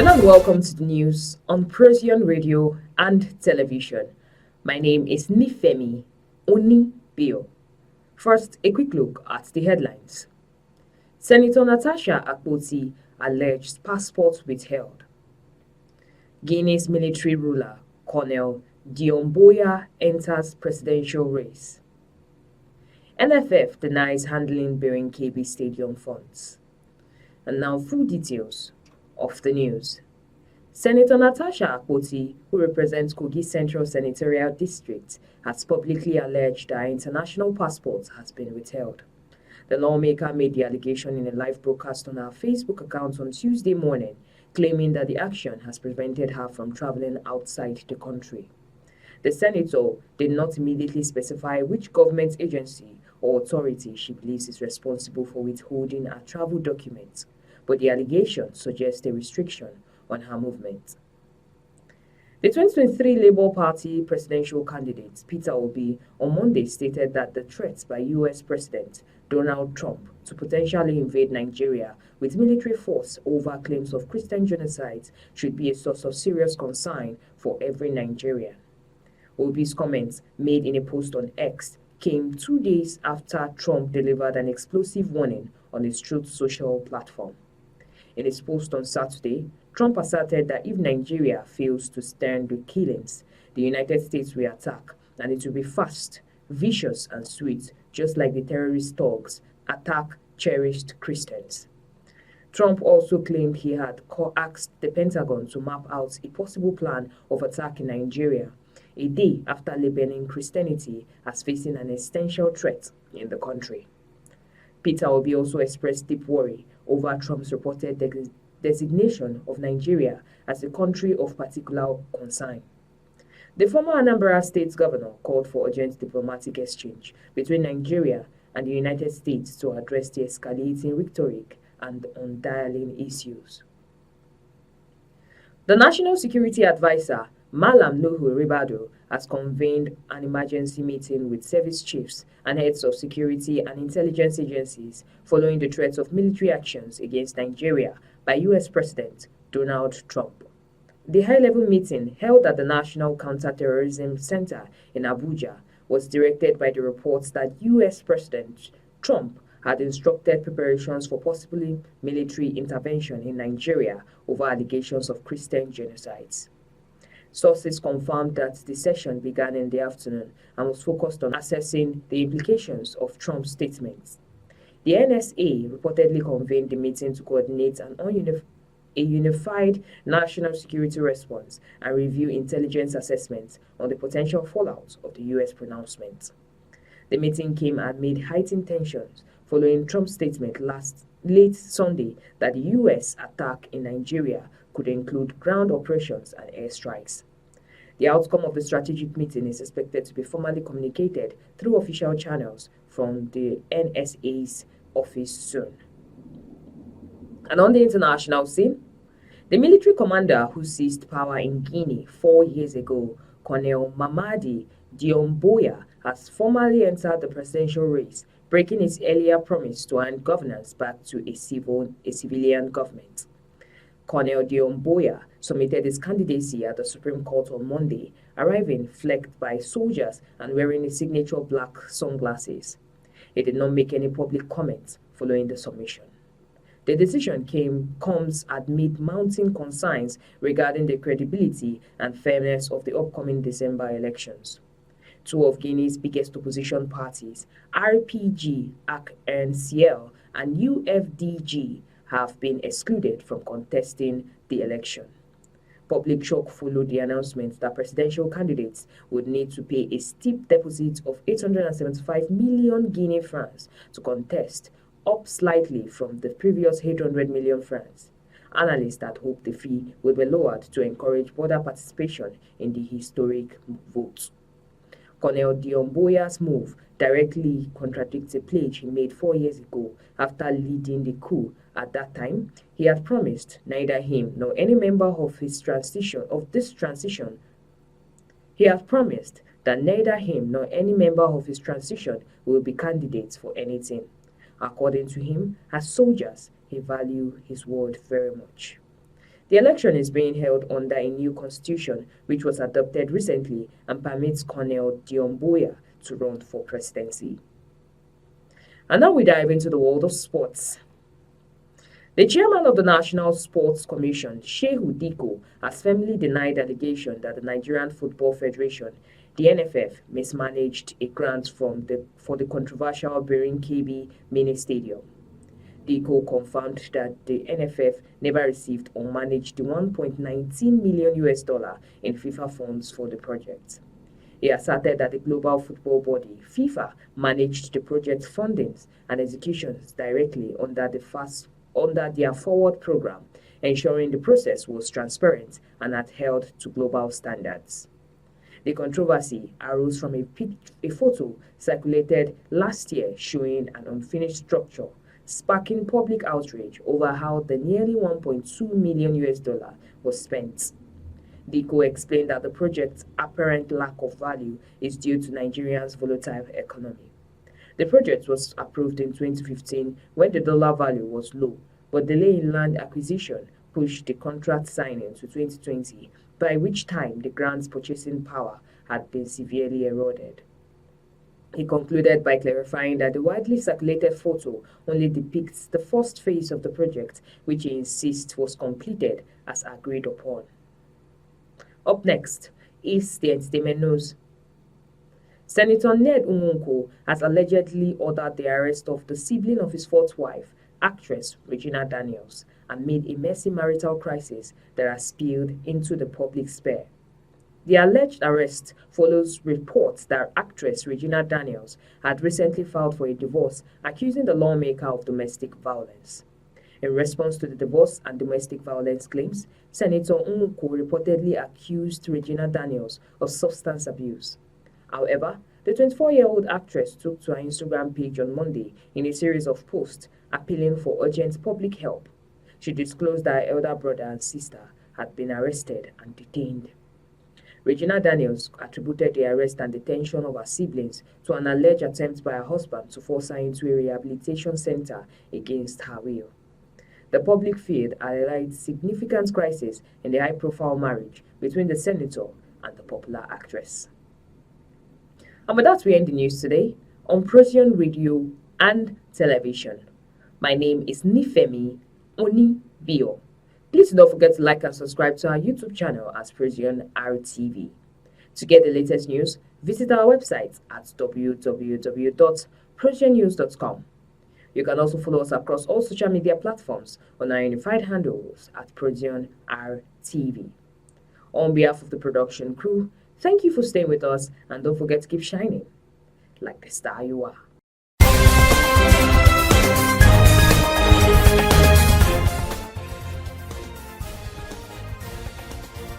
And welcome to the news on Procyon Radio and Television. My name is Nifemi Oni Bio. First, a quick look at the headlines. Senator Natasha Akpoti Alleges passport withheld. Guinea's military ruler, Colonel Doumbouya, enters presidential race. NFF denies handling Birnin-Kebbi stadium funds. And now full details of the news. Senator Natasha Akpoti, who represents Kogi Central Senatorial District, has publicly alleged that her international passport has been withheld. The lawmaker made the allegation in a live broadcast on her Facebook account on Tuesday morning, claiming that the action has prevented her from traveling outside the country. The senator did not immediately specify which government agency or authority she believes is responsible for withholding her travel documents, but the allegation suggests a restriction on her movement. The 2023 Labour Party presidential candidate, Peter Obi, on Monday stated that the threat by US President Donald Trump to potentially invade Nigeria with military force over claims of Christian genocide should be a source of serious concern for every Nigerian. Obi's comments, made in a post on X, came 2 days after Trump delivered an explosive warning on his Truth Social platform. In his post on Saturday, Trump asserted that if Nigeria fails to stand the killings, the United States will attack, and it will be fast, vicious, and sweet, just like the terrorist thugs attack cherished Christians. Trump also claimed he had asked the Pentagon to map out a possible plan of attack in Nigeria, a day after labeling Christianity as facing an existential threat in the country. Peter Obi also expressed deep worry over Trump's reported designation of Nigeria as a country of particular concern. The former Anambra State governor called for urgent diplomatic exchange between Nigeria and the United States to address the escalating rhetoric and undialing issues. The National Security Advisor, Malam Nuhu Ribadu, has convened an emergency meeting with service chiefs and heads of security and intelligence agencies following the threats of military actions against Nigeria by US President Donald Trump. The high-level meeting, held at the National Counterterrorism Center in Abuja, was directed by the reports that US President Trump had instructed preparations for possibly military intervention in Nigeria over allegations of Christian genocides. Sources confirmed that the session began in the afternoon and was focused on assessing the implications of Trump's statements. The NSA reportedly convened the meeting to coordinate a unified national security response and review intelligence assessments on the potential fallout of the US pronouncement. The meeting came amid heightened tensions following Trump's statement late Sunday that the US attack in Nigeria could include ground operations and airstrikes. The outcome of the strategic meeting is expected to be formally communicated through official channels from the NSA's office soon. And on the international scene, the military commander who seized power in Guinea 4 years ago, Colonel Mamadi Doumbouya, has formally entered the presidential race, breaking his earlier promise to hand governance back to a civilian government. Colonel Doumbouya submitted his candidacy at the Supreme Court on Monday, arriving flecked by soldiers and wearing his signature black sunglasses. He did not make any public comments following the submission. The decision comes amid mounting concerns regarding the credibility and fairness of the upcoming December elections. Two of Guinea's biggest opposition parties, RPG, ANC, and UFDG, have been excluded from contesting the election. Public shock followed the announcement that presidential candidates would need to pay a steep deposit of 875 million Guinea francs to contest, up slightly from the previous 800 million francs. Analysts had hoped the fee would be lowered to encourage broader participation in the historic vote. Colonel Doumbouya's move directly contradicts a pledge he made 4 years ago after leading the coup. At that time, he had promised neither him nor any member of this transition will be candidates for anything. According to him, as soldiers, he valued his word very much. The election is being held under a new constitution which was adopted recently and permits Colonel Doumbouya to run for presidency. And now we dive into the world of sports. The chairman of the National Sports Commission, Shehu Diko, has firmly denied allegation that the Nigerian Football Federation, the NFF, mismanaged a grant for the controversial Birnin-Kebbi mini stadium. Diko confirmed that the NFF never received or managed the $1.19 million in FIFA funds for the project. He asserted that the global football body, FIFA, managed the project's fundings and executions directly under their forward program, ensuring the process was transparent and adhered to global standards. The controversy arose from a photo circulated last year showing an unfinished structure, sparking public outrage over how the nearly $1.2 million was spent. Diko explained that the project's apparent lack of value is due to Nigeria's volatile economy. The project was approved in 2015 when the dollar value was low, but delay in land acquisition pushed the contract signing to 2020, by which time the grant's purchasing power had been severely eroded. He concluded by clarifying that the widely circulated photo only depicts the first phase of the project, which he insists was completed as agreed upon. Up next is the entertainment news. Senator Ned Nwoko has allegedly ordered the arrest of the sibling of his fourth wife, actress Regina Daniels, amid a messy marital crisis that has spilled into the public sphere. The alleged arrest follows reports that actress Regina Daniels had recently filed for a divorce, accusing the lawmaker of domestic violence. In response to the divorce and domestic violence claims, Senator Nwoko reportedly accused Regina Daniels of substance abuse. However, the 24-year-old actress took to her Instagram page on Monday in a series of posts appealing for urgent public help. She disclosed that her elder brother and sister had been arrested and detained. Regina Daniels attributed the arrest and detention of her siblings to an alleged attempt by her husband to force her into a rehabilitation center against her will. The public feared highlighted significant crisis in the high-profile marriage between the senator and the popular actress. And with that, we end the news today on Procyon Radio and Television. My name is Nifemi Oni Bio. Please don't forget to like and subscribe to our YouTube channel as Procyon RTV. To get the latest news, visit our website at www.procyonnews.com. You can also follow us across all social media platforms on our unified handles at Procyon RTV. On behalf of the production crew, thank you for staying with us, and don't forget to keep shining like the star you are.